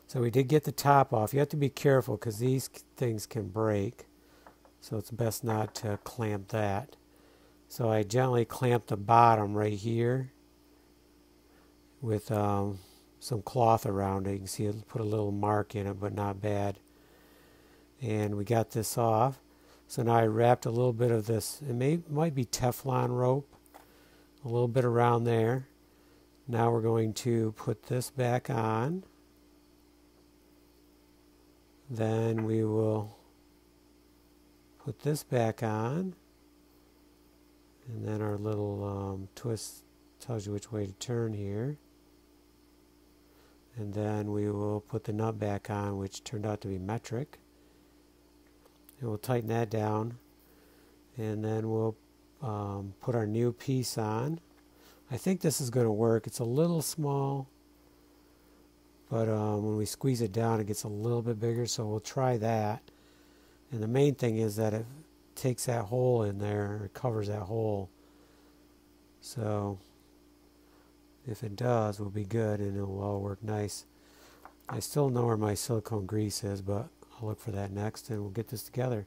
So we did get the top off. You have to be careful because these things can break. So it's best not to clamp that. So I gently clamped the bottom right here with some cloth around it. You can see it put a little mark in it, but not bad. And we got this off. So now I wrapped a little bit of this, might be Teflon rope, a little bit around there. Now we're going to put this back on. Then we will put this back on. And then our little twist tells you which way to turn here. And then we will put the nut back on, which turned out to be metric. And we'll tighten that down. And then we'll put our new piece on. I think this is going to work. It's a little small, but when we squeeze it down, it gets a little bit bigger, so we'll try that. And the main thing is that it takes that hole in there, or covers that hole. So if it does, we'll be good, and it will all work nice. I still know where my silicone grease is, but I'll look for that next, and we'll get this together.